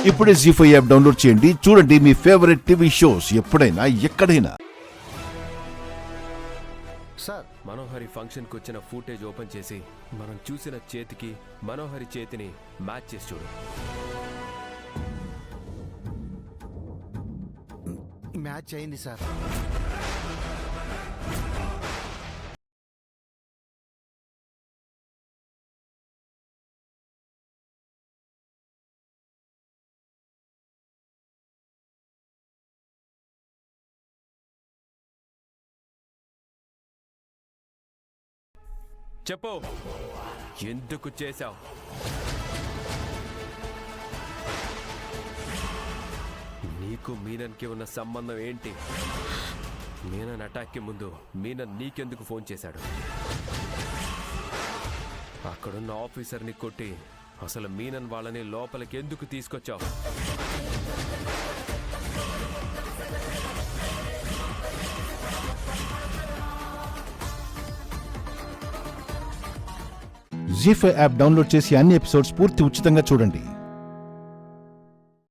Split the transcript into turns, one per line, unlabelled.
ఇప్పుడే జీ5 app download చేయండి. చూడండి మీ ఫేవరెట్ టీవీ షోస్ ఎప్పుడైనా ఎక్కడైనా.
సార్, మనోహరి ఫంక్షన్కి వచ్చిన ఫుటేజ్ ఓపెన్ చేసి మనం చూసిన చేతికి మనోహరి చేతిని మ్యాచ్ చేసి చూడు.
మ్యాచ్ అయింది సార్.
చెప్పు, ఎందుకు చేశావు? నీకు మీనన్కి ఉన్న సంబంధం ఏంటి? మీనన్ అటాక్కి ముందు మీనన్ నీకెందుకు ఫోన్ చేశాడు? అక్కడున్న ఆఫీసర్ని కొట్టి అసలు మీనన్ వాళ్ళని లోపలికి ఎందుకు తీసుకొచ్చావు?
జీ5 యాప్ డౌన్లోడ్ చేసి అన్ని ఎపిసోడ్స్ పూర్తి ఉచితంగా చూడండి.